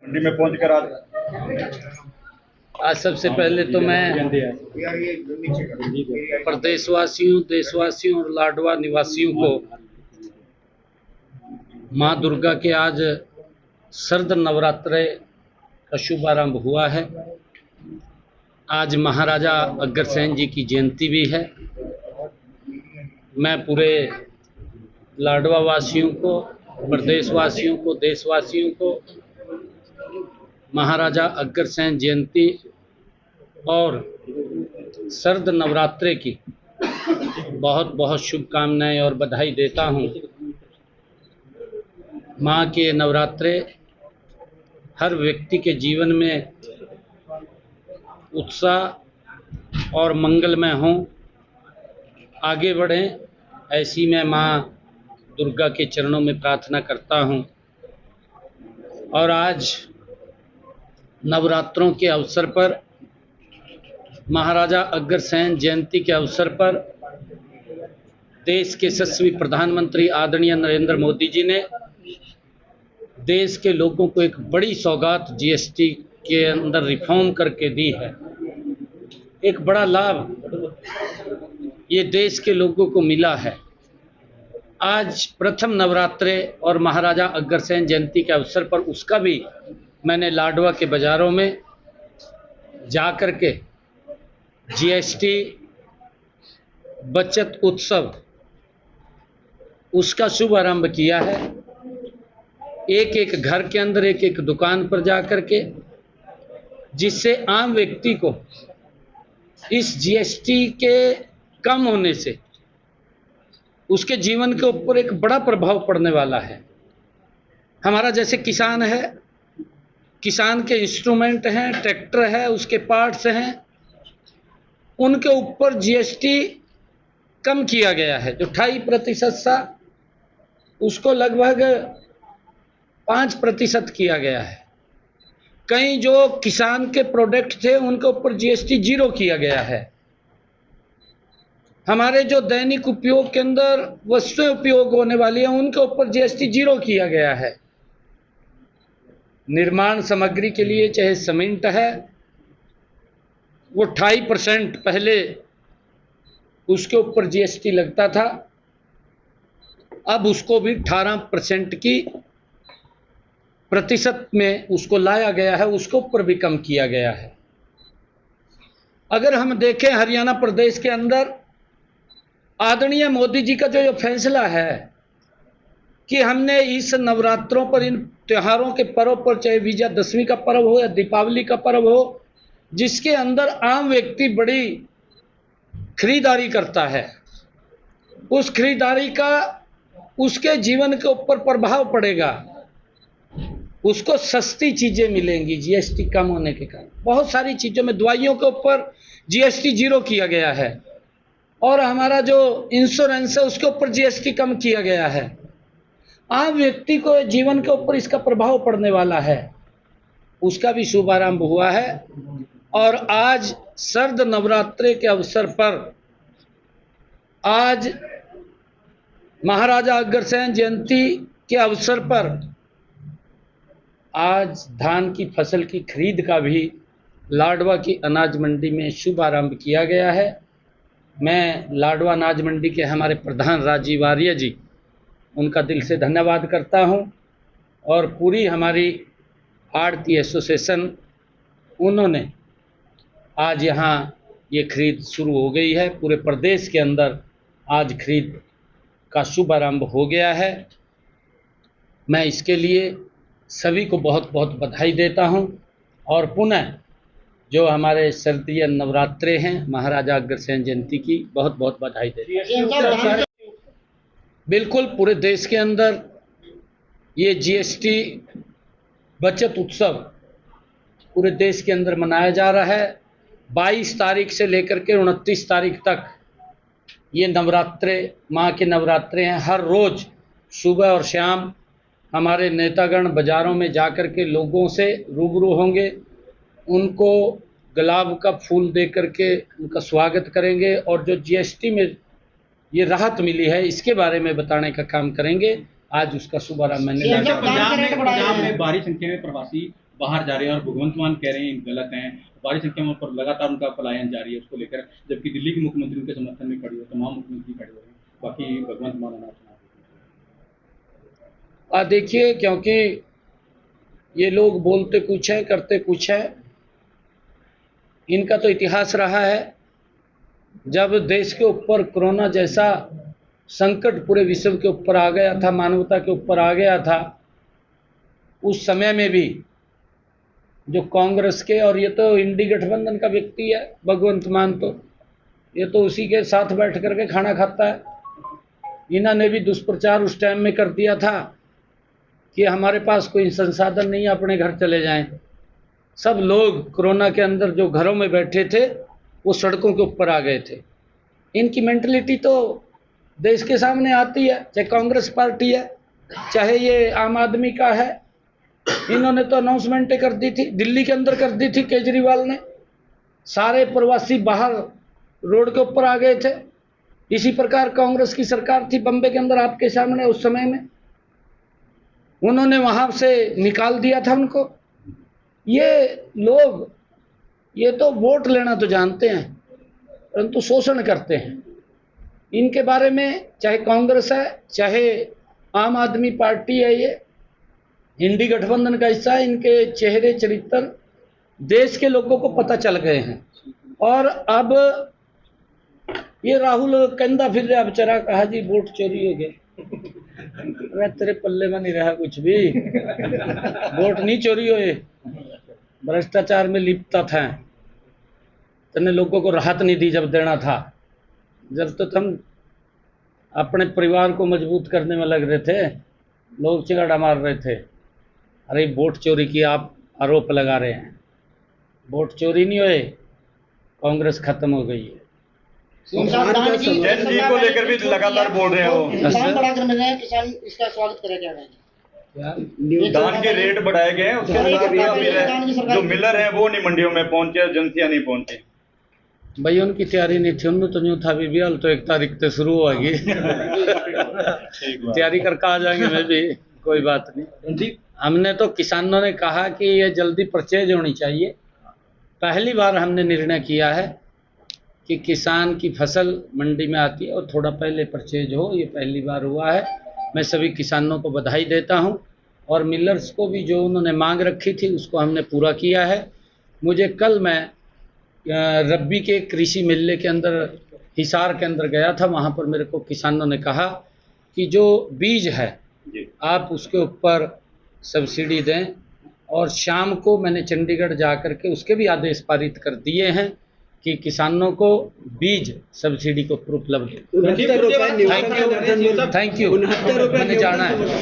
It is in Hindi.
मंडी में पहुंचकर आज सबसे पहले तो मैं प्रदेशवासियों, देशवासियों और लाडवा निवासियों को माँ दुर्गा के आज शरद नवरात्रे का शुभारंभ हुआ है। आज महाराजा अग्रसेन जी की जयंती भी है। मैं पूरे लाडवा वासियों को, प्रदेशवासियों को, देशवासियों को महाराजा अग्रसेन जयंती और शरद नवरात्रे की बहुत बहुत शुभकामनाएं और बधाई देता हूं। माँ के नवरात्रे हर व्यक्ति के जीवन में उत्साह और मंगलमय हों, आगे बढ़ें, ऐसी मैं माँ दुर्गा के चरणों में प्रार्थना करता हूं। और आज नवरात्रों के अवसर पर, महाराजा अग्रसेन जयंती के अवसर पर देश के यशस्वी प्रधानमंत्री आदरणीय नरेंद्र मोदी जी ने देश के लोगों को एक बड़ी सौगात जीएसटी के अंदर रिफॉर्म करके दी है। एक बड़ा लाभ ये देश के लोगों को मिला है। आज प्रथम नवरात्रे और महाराजा अग्रसेन जयंती के अवसर पर उसका भी मैंने लाडवा के बाज़ारों में जा कर के जीएसटी बचत उत्सव उसका शुभारंभ किया है। एक एक घर के अंदर, एक एक दुकान पर जा कर के, जिससे आम व्यक्ति को इस जीएसटी के कम होने से उसके जीवन के ऊपर एक बड़ा प्रभाव पड़ने वाला है। हमारा जैसे किसान है, किसान के इंस्ट्रूमेंट हैं, ट्रैक्टर है, उसके पार्ट्स हैं, उनके ऊपर जीएसटी कम किया गया है। जो 28% था उसको लगभग 5% किया गया है। कई जो किसान के प्रोडक्ट थे उनके ऊपर जीएसटी 0 किया गया है। हमारे जो दैनिक उपयोग के अंदर वस्तुएं उपयोग होने वाली हैं उनके ऊपर जीएसटी 0 किया गया है। निर्माण सामग्री के लिए चाहे सीमेंट है, वो 28% पहले उसके ऊपर जीएसटी लगता था, अब उसको भी 18% की प्रतिशत में उसको लाया गया है, उसके ऊपर भी कम किया गया है। अगर हम देखें हरियाणा प्रदेश के अंदर आदरणीय मोदी जी का जो फैसला है कि हमने इस नवरात्रों पर, इन त्योहारों के पर्व पर, चाहे विजयादशमी का पर्व हो या दीपावली का पर्व हो, जिसके अंदर आम व्यक्ति बड़ी खरीदारी करता है, उस खरीदारी का उसके जीवन के ऊपर प्रभाव पड़ेगा। उसको सस्ती चीज़ें मिलेंगी जीएसटी कम होने के कारण। बहुत सारी चीज़ों में, दवाइयों के ऊपर जीएसटी 0 किया गया है और हमारा जो इंश्योरेंस है उसके ऊपर जीएसटी कम किया गया है। आम व्यक्ति को जीवन के ऊपर इसका प्रभाव पड़ने वाला है, उसका भी शुभारंभ हुआ है। और आज शरद नवरात्रे के अवसर पर, आज महाराजा अग्रसेन जयंती के अवसर पर, आज धान की फसल की खरीद का भी लाडवा की अनाज मंडी में शुभारंभ किया गया है। मैं लाडवा अनाज मंडी के हमारे प्रधान राजीव आर्य जी, उनका दिल से धन्यवाद करता हूं। और पूरी हमारी आड़ती एसोसिएशन, उन्होंने आज यहाँ ये खरीद शुरू हो गई है। पूरे प्रदेश के अंदर आज खरीद का शुभारंभ हो गया है। मैं इसके लिए सभी को बहुत बहुत बधाई देता हूं और पुनः जो हमारे शरदीय नवरात्रे हैं महाराजा अग्रसेन जयंती की बहुत बहुत बधाई देता हूं। बिल्कुल पूरे देश के अंदर ये जीएसटी बचत उत्सव पूरे देश के अंदर मनाया जा रहा है। 22 तारीख से लेकर के 29 तारीख तक ये नवरात्रे, माँ के नवरात्रे हैं। हर रोज़ सुबह और शाम हमारे नेतागण बाज़ारों में जाकर के लोगों से रूबरू होंगे, उनको गुलाब का फूल दे करके उनका स्वागत करेंगे और जो जीएसटी में ये राहत मिली है इसके बारे में बताने का काम करेंगे। आज उसका शुभारंभ मैंने पंजाब में भारी संख्या में प्रवासी बाहर जा रहे हैं और भगवंत मान कह रहे हैं गलत हैं, भारी संख्या में पर लगातार उनका पलायन जारी है उसको लेकर, जबकि दिल्ली के मुख्यमंत्री उनके समर्थन में खड़ी हो, तमाम मुख्यमंत्री खड़े हो रहे हैं, बाकी भगवंत मान अनाथ। देखिए, क्योंकि ये लोग बोलते कुछ है करते कुछ है। इनका तो इतिहास रहा है, जब देश के ऊपर कोरोना जैसा संकट पूरे विश्व के ऊपर आ गया था, मानवता के ऊपर आ गया था, उस समय में भी जो कांग्रेस के, और ये तो इंडी गठबंधन का व्यक्ति है भगवंत मान, तो ये तो उसी के साथ बैठ करके खाना खाता है। इन्होंने भी दुष्प्रचार उस टाइम में कर दिया था कि हमारे पास कोई संसाधन नहीं है, अपने घर चले जाएं। सब लोग कोरोना के अंदर जो घरों में बैठे थे वो सड़कों के ऊपर आ गए थे। इनकी मेंटलिटी तो देश के सामने आती है, चाहे कांग्रेस पार्टी है, चाहे ये आम आदमी का है। इन्होंने तो अनाउंसमेंटें कर दी थी, दिल्ली के अंदर कर दी थी केजरीवाल ने, सारे प्रवासी बाहर रोड के ऊपर आ गए थे। इसी प्रकार कांग्रेस की सरकार थी बम्बे के अंदर आपके सामने, उस समय में उन्होंने वहां से निकाल दिया था उनको। ये लोग, ये तो वोट लेना तो जानते हैं, परंतु शोषण करते हैं। इनके बारे में चाहे कांग्रेस है चाहे आम आदमी पार्टी है, ये इंडी गठबंधन का हिस्सा है, इनके चेहरे चरित्र देश के लोगों को पता चल गए हैं। और अब ये राहुल कंधा फिर रहा बेचारा, कहा जी वोट चोरी हो गए। अरे तेरे पल्ले में नहीं रहा कुछ भी, वोट नहीं चोरी हुए, भ्रष्टाचार में लिप्त था। तूने लोगों को राहत नहीं दी जब देना था, जब तो तुम अपने परिवार को मजबूत करने में लग रहे थे, लोग चिंगाड़ा मार रहे थे। अरे वोट चोरी की आप आरोप लगा रहे हैं, वोट चोरी नहीं हुए, कांग्रेस खत्म हो गई है। जैन जी को लेकर भी लगातार बोल रहे हैं वो, दान बढ़ाकर मिल रहे हैं, किसान इसका स्वागत करे जा रहे हैं। दान के रेट बढ़ाए गए हैं, उसके साथ जो मिलर हैं वो नहीं मंडियों में पहुंचे, एजेंसियां नहीं पहुंची। भाई उनकी तैयारी नहीं थी, उन्होंने तो न्यू था भी हाल तो 1 तारीख से शुरू होगी। तैयारी करके आ जाएंगे, मैं भी कोई बात नहीं। हमने तो किसानों ने कहा कि ये जल्दी परचेज होनी चाहिए। पहली बार हमने निर्णय किया है कि किसान की फसल मंडी में आती है और थोड़ा पहले परचेज हो, ये पहली बार हुआ है। मैं सभी किसानों को बधाई देता हूं, और मिलर्स को भी जो उन्होंने मांग रखी थी उसको हमने पूरा किया है। मुझे कल मैं रब्बी के कृषि मेले के अंदर हिसार के अंदर गया था, वहाँ पर मेरे को किसानों ने कहा कि जो बीज है आप उसके ऊपर सब्सिडी दें, और शाम को मैंने चंडीगढ़ जा कर के उसके भी आदेश पारित कर दिए हैं कि किसानों को बीज सब्सिडी को उपलब्ध। थैंक यू, मैंने जाना है।